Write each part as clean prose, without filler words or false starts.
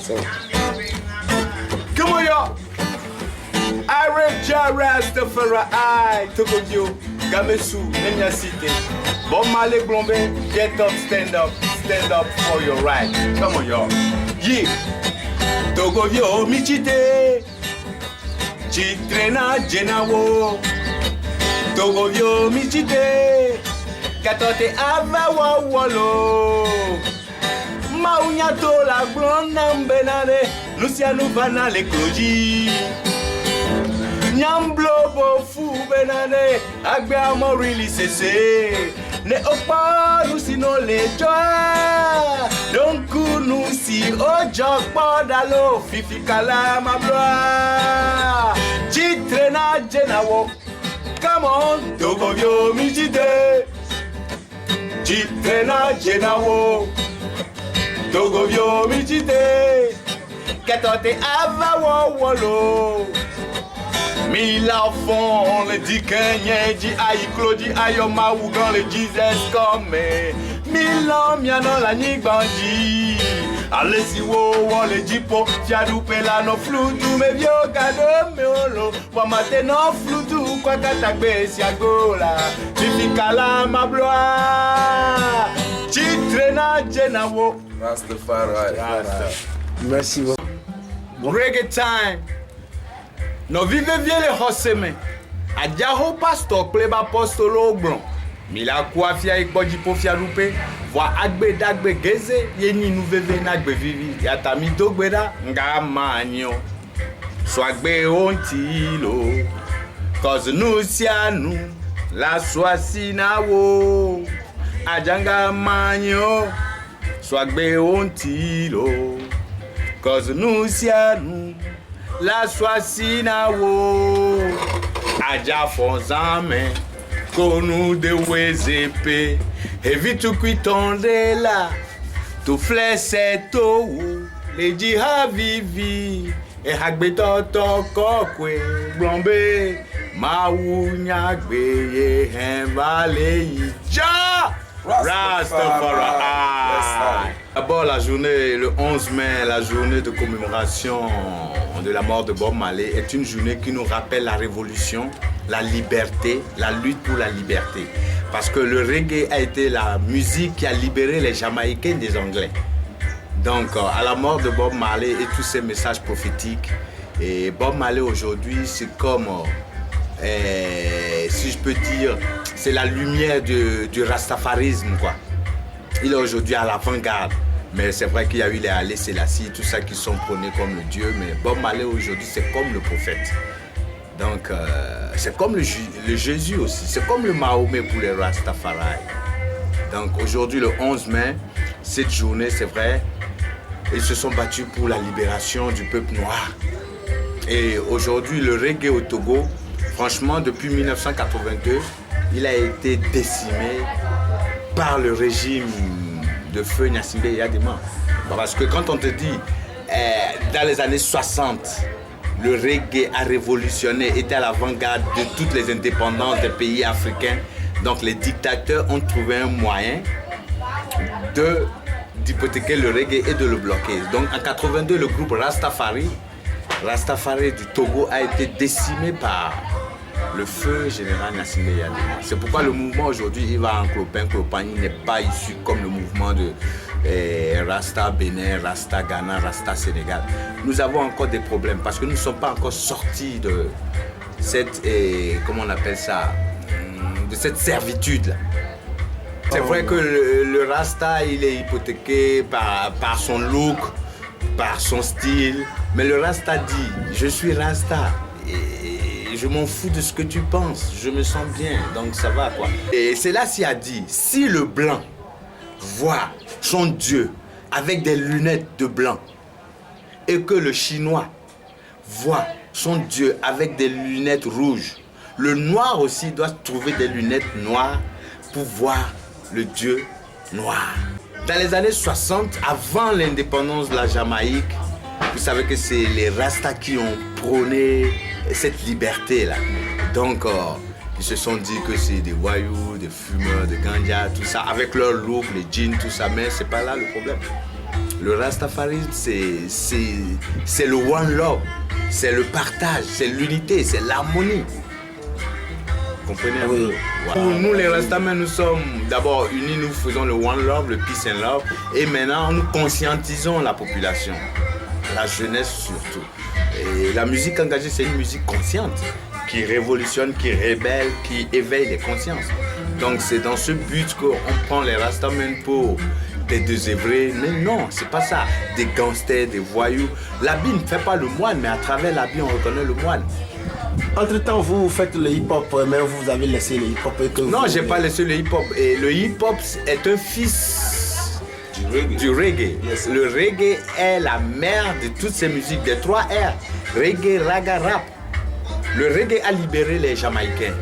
So. Come on, y'all. Areja Rastafari, Togodio, Gamesu, Nenya City. Bob Marley Glombe, get up, stand up for your right. Come on, y'all. Yeah. Togodio, Michite, Chitrena, Jenawo. Togodio, Michite, Katote Ava Wolo. Maunyato la blonde benade, Luciano Vana le Cloji. Nyamblo bo fu benade, agbe amorili sese. Ne opa nous sino le joie. Donc nous si ojo podalo fifi kala ma bloa. Chitrena jenawo. Come on, Togovio Michite. Chitrena jenawo. Togovio Michite. Katote ava wolo. Mila fond le di kenye di ayi klodi ayoma ougan le Jesus comme Mila miano la nigbandi Alesi wo le jipo fiadu pela no flutu me vio gado me olo wa mate no flutu kwa katakbe siagola Tifikala ma bloa Chitrena jenawo Rastafari. Merci beaucoup. Reggae time. No vive vie le hoseme. Adjaho pastor pleba apostolo blanc. Mila kuafia ikboji pofia lupe. Voa agbe dagbe geze. Yeni nou veve nagbe vivi. Yatami dogbeda nga manyo. Swagbe ontilo. Cause nous sianu. La swasina wo. Ajanga manyo. Swagbe ontilo. Cause nous sianu. La swasina wo aja fonzame konu de wezepe evitu kwitonde la tu flese to le jiha vivi e hagbe toto kokwe blombe ma wunya gbeye henvale ja Rastafari. D'abord la journée, le 11 mai, la journée de commémoration de la mort de Bob Marley est une journée qui nous rappelle la révolution, la liberté, la lutte pour la liberté. Parce que le reggae a été la musique qui a libéré les Jamaïcains des Anglais. Donc à la mort de Bob Marley et tous ces messages prophétiques, et Bob Marley aujourd'hui c'est comme, si je peux dire, c'est la lumière du rastafarisme, quoi. Il est aujourd'hui à l'avant-garde. Mais c'est vrai qu'il y a eu les Haile Selassie, tout ça qui sont prônés comme le Dieu. Mais Bob Marley aujourd'hui, c'est comme le prophète. Donc, c'est comme le Jésus aussi. C'est comme le Mahomet pour les Rastafari. Donc, aujourd'hui, le 11 mai, cette journée, c'est vrai, ils se sont battus pour la libération du peuple noir. Et aujourd'hui, le reggae au Togo, franchement, depuis 1982, il a été décimé par le régime de feu Gnassingbé Eyadema. Parce que quand on te dit, dans les années 60, le reggae a révolutionné, était à l'avant-garde de toutes les indépendances des pays africains. Donc les dictateurs ont trouvé un moyen d'hypothéquer le reggae et de le bloquer. Donc en 82, le groupe Rastafari du Togo a été décimé par le feu général Gnassingbé Eyadema. C'est pourquoi le mouvement aujourd'hui, il va en clopin. Il n'est pas issu comme le mouvement de Rasta Bénin, Rasta Ghana, Rasta Sénégal. Nous avons encore des problèmes parce que nous ne sommes pas encore sortis de cette, comment on appelle ça, de cette servitude-là. C'est vrai que le Rasta, il est hypothéqué par son look, par son style. Mais le Rasta dit, je suis Rasta. Et je m'en fous de ce que tu penses, je me sens bien, donc ça va quoi. Et Selassie a dit, si le blanc voit son Dieu avec des lunettes de blanc et que le chinois voit son Dieu avec des lunettes rouges, le noir aussi doit trouver des lunettes noires pour voir le Dieu noir. Dans les années 60, avant l'indépendance de la Jamaïque, vous savez que c'est les Rastas qui ont prôné cette liberté-là. Donc, ils se sont dit que c'est des voyous, des fumeurs, des ganja, tout ça, avec leur look, les jeans, tout ça, mais c'est pas là le problème. Le Rastafarisme, c'est le one love, c'est le partage, c'est l'unité, c'est l'harmonie. Vous comprenez un peu? Pour nous les Rastamen, nous sommes d'abord unis, nous faisons le one love, le peace and love, et maintenant nous conscientisons la population, la jeunesse surtout. Et la musique engagée, c'est une musique consciente, qui révolutionne, qui rébelle, qui éveille les consciences. Donc c'est dans ce but qu'on prend les Rastamen pour des désœuvrés. Mais non, c'est pas ça. Des gangsters, des voyous. L'habit ne fait pas le moine, mais à travers l'habit, on reconnaît le moine. Entre-temps, vous faites le hip-hop, mais vous avez laissé le hip-hop. Non, j'ai pas laissé le hip-hop. Et le hip-hop est un fils du reggae. Yes. Le reggae est la mère de toutes ces musiques, des 3 R. Reggae, raga, rap. Le reggae a libéré les Jamaïcains.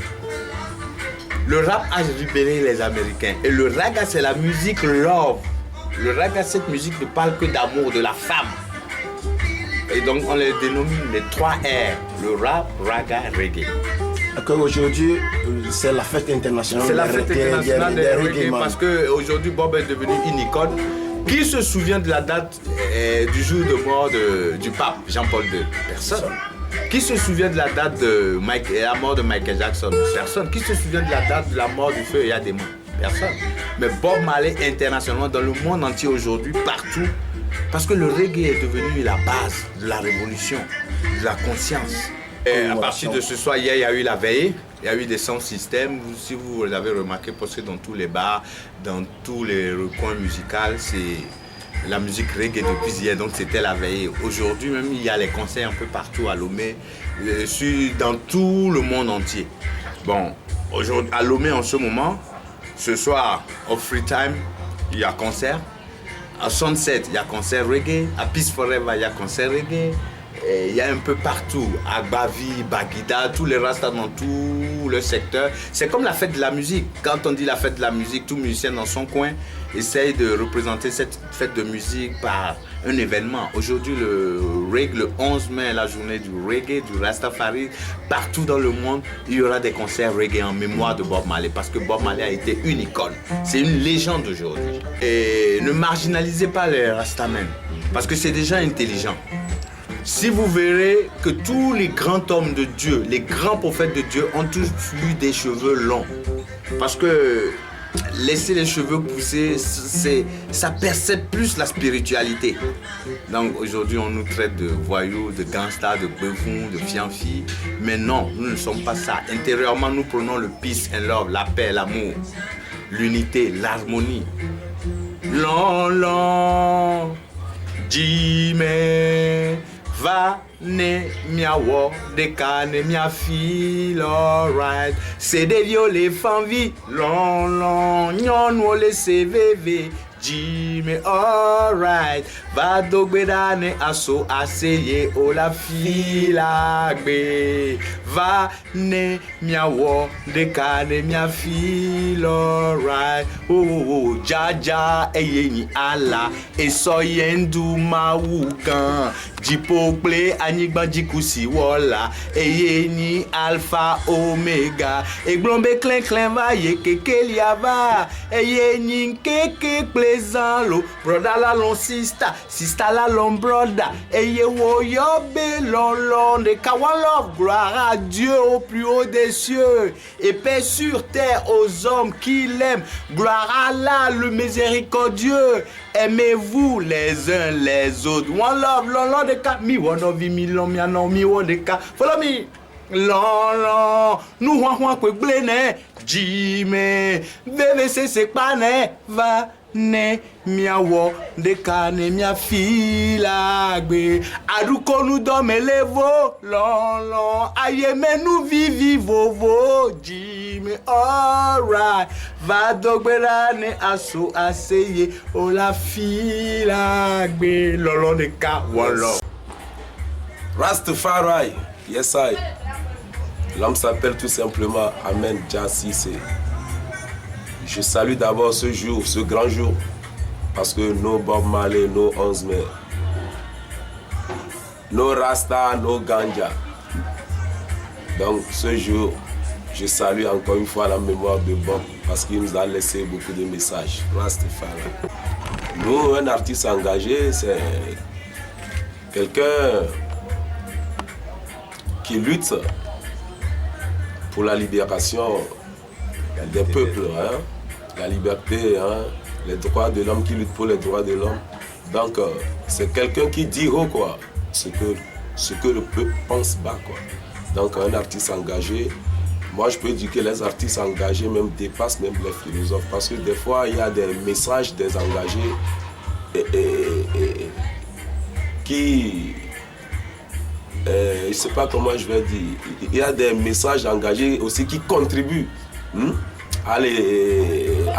Le rap a libéré les Américains. Et le raga, c'est la musique love. Le raga, cette musique ne parle que d'amour, de la femme. Et donc, on les dénomine les 3 R. Le rap, raga, reggae. Aujourd'hui, c'est la fête internationale. C'est la fête internationale des reggae parce qu'aujourd'hui, Bob est devenu une icône. Qui se souvient de la date du jour de mort du pape Jean-Paul II? Personne. Qui se souvient de la date de la mort de Michael Jackson? Personne. Qui se souvient de la date de la mort du feu Yadema? Personne. Mais Bob Marley internationalement dans le monde entier aujourd'hui, partout, parce que le reggae est devenu la base de la révolution, de la conscience. Et à partir de ce soir, hier, il y a eu la veillée, il y a eu des sound systems. Si vous l'avez remarqué, parce que dans tous les bars, dans tous les recoins musicaux, c'est la musique reggae depuis hier, donc c'était la veillée. Aujourd'hui même, il y a les concerts un peu partout à Lomé, dans tout le monde entier. Bon, aujourd'hui, à Lomé en ce moment, ce soir, au Free Time, il y a concert. À Sunset, il y a concert reggae. À Peace Forever, il y a concert reggae. Et il y a un peu partout, à Bavi, Baguida, tous les rastas dans tout le secteur. C'est comme la fête de la musique. Quand on dit la fête de la musique, tout musicien dans son coin essaye de représenter cette fête de musique par un événement. Aujourd'hui, le 11 mai, la journée du reggae, du Rastafari. Partout dans le monde, il y aura des concerts reggae en mémoire de Bob Marley parce que Bob Marley a été une icône. C'est une légende aujourd'hui. Et ne marginalisez pas les Rastamen parce que c'est déjà intelligent. Si vous verrez que tous les grands hommes de Dieu, les grands prophètes de Dieu ont tous eu des cheveux longs. Parce que laisser les cheveux pousser, ça percède plus la spiritualité. Donc aujourd'hui, on nous traite de voyous, de gangsters, de bevons, de fianfis. Mais non, nous ne sommes pas ça. Intérieurement, nous prenons le peace and love, la paix, l'amour, l'unité, l'harmonie. Long, long, Jime. Va ne mia wo de kane mia feel alright. C'est des violets fanvi long long nyon wo le CVV. Jime alright. Va dogbedane aso aseye o la fila gbe. Va ne mia wo de kane mia feel alright. Oh oh oh jaja eyeni ala eso yendu mawugan. Jipople anigbanji kusi wola eyeni alpha omega. Eglombe clen clen va ye keke liava eyeni keke plaisant lo brother la lon sister la lon brother eye wo yo be lon de kawan love gloire à Dieu au plus haut des cieux et paix sur terre aux hommes qui l'aiment. Gloire à Allah le miséricordieux. Aimez-vous les uns les autres. One love, long de ka. Mi one of mi long mi anon mi one de ka. Follow me. Long. Nous wan kwe blene. Jime. VVC c'est pas ne. Va. Ne mia wo de ka ne mia fila gbe aduko nous dorme levo long aye me nous vivi vovo Jime alright va dogbera ne aso aseye o la fila gbe long de ka one love. Rastafari, yes I. L'homme s'appelle tout simplement Amen Jah Cissé. Je salue d'abord ce jour, ce grand jour, parce que nos Bob Marley, nos 11 mai, nos Rasta, nos Ganja. Donc ce jour, je salue encore une fois la mémoire de Bob, parce qu'il nous a laissé beaucoup de messages. Rastafari. Nous, un artiste engagé, c'est quelqu'un qui lutte pour la libération des peuples, hein, la liberté, hein, les droits de l'homme, qui lutte pour les droits de l'homme. Donc, c'est quelqu'un qui dit haut, quoi, ce que le peuple pense bas, quoi. Donc, un artiste engagé, moi, je peux dire que les artistes engagés même dépassent même les philosophes, parce que des fois, il y a des messages des engagés qui... je ne sais pas comment je vais dire. Il y a des messages engagés aussi qui contribuent à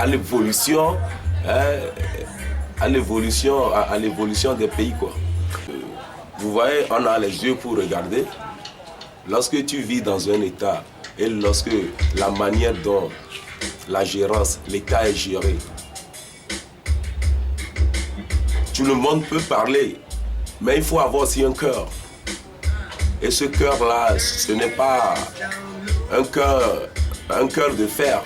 l'évolution, à l'évolution des pays, quoi. Vous voyez, on a les yeux pour regarder. Lorsque tu vis dans un État et lorsque la manière dont la gérance, l'État est géré, tout le monde peut parler, mais il faut avoir aussi un cœur. Et ce cœur-là, ce n'est pas un cœur de fer.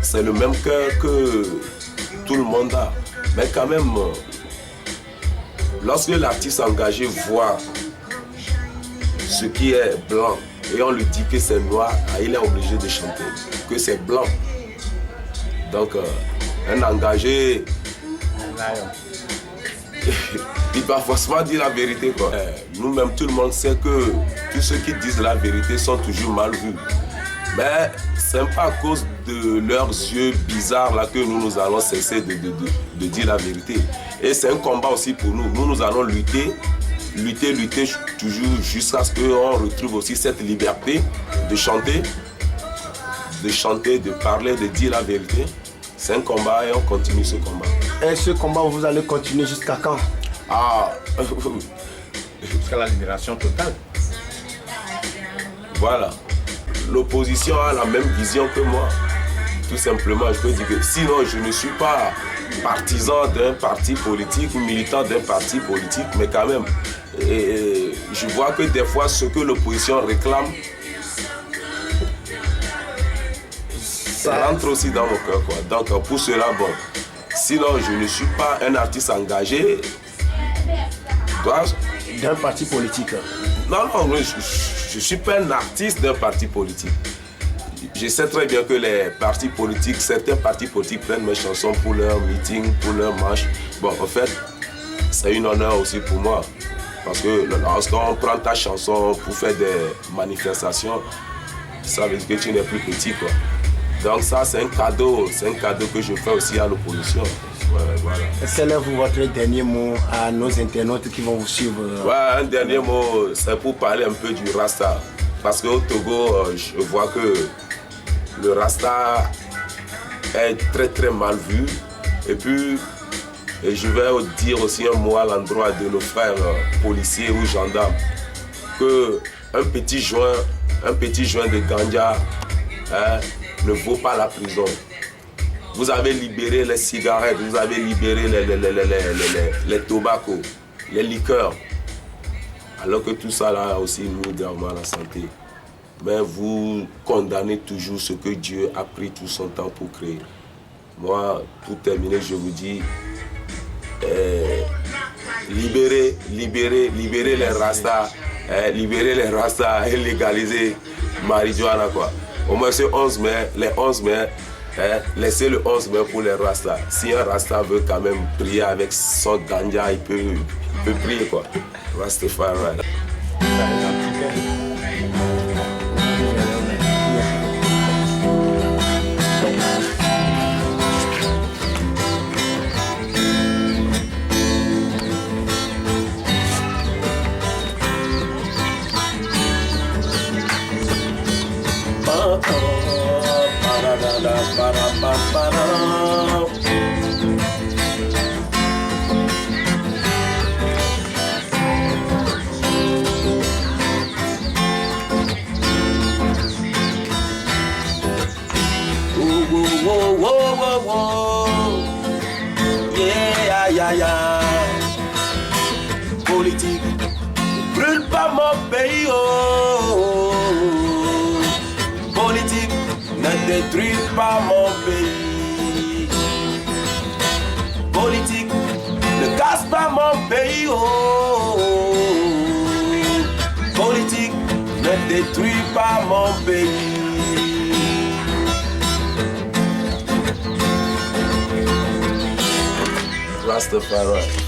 C'est le même cœur que tout le monde a. Mais quand même, lorsque l'artiste engagé voit ce qui est blanc et on lui dit que c'est noir, il est obligé de chanter que c'est blanc. Donc, un engagé, il va forcément dire la vérité, quoi. Nous-mêmes, tout le monde sait que tous ceux qui disent la vérité sont toujours mal vus. Mais ce n'est pas à cause de leurs yeux bizarres là que nous allons cesser de dire la vérité. Et c'est un combat aussi pour nous. Nous allons lutter toujours jusqu'à ce qu'on retrouve aussi cette liberté de chanter, de parler, de dire la vérité. C'est un combat et on continue ce combat. Et ce combat, vous allez continuer jusqu'à quand? Jusqu'à la libération totale. Voilà. L'opposition a la même vision que moi. Tout simplement, je peux dire que sinon, je ne suis pas partisan d'un parti politique ou militant d'un parti politique, mais quand même, je vois que des fois, ce que l'opposition réclame, ça rentre aussi dans mon cœur, quoi. Donc, pour cela, bon, sinon, je ne suis pas un artiste engagé. D'un parti politique. Non, je ne suis pas un artiste d'un parti politique. Je sais très bien que les partis politiques, certains partis politiques prennent mes chansons pour leurs meetings, pour leurs marches. Bon, en fait, c'est un honneur aussi pour moi. Parce que lorsqu'on prend ta chanson pour faire des manifestations, ça veut dire que tu n'es plus petit, quoi. Donc ça, c'est un cadeau que je fais aussi à l'opposition. Voilà. Quel est votre dernier mot à nos internautes qui vont vous suivre? Ouais, un dernier mot, c'est pour parler un peu du Rasta. Parce qu'au Togo, je vois que le Rasta est très très mal vu. Et puis, je vais dire aussi un mot à l'endroit de nos frères policiers ou gendarmes. Que un petit joint de ganja ne vaut pas la prison. Vous avez libéré les cigarettes, vous avez libéré les tobacco, les liqueurs. Alors que tout ça là aussi nous gravement à la santé. Mais vous condamnez toujours ce que Dieu a pris tout son temps pour créer. Moi, pour terminer, je vous dis, libérez les rastas, et légaliser marijuana, quoi. Au moins ce 11 mai, les 11 mai, laissez le 11 mai pour les rastas. Si un rasta veut quand même prier avec son ganja, il peut prier, quoi. Rastafari. Politique, brûle pas mon pays, oh. Politique, ne détruis pas mon pays. Politique, mon pays. Oh, politique, ne détruis pas mon pays. Rastafari.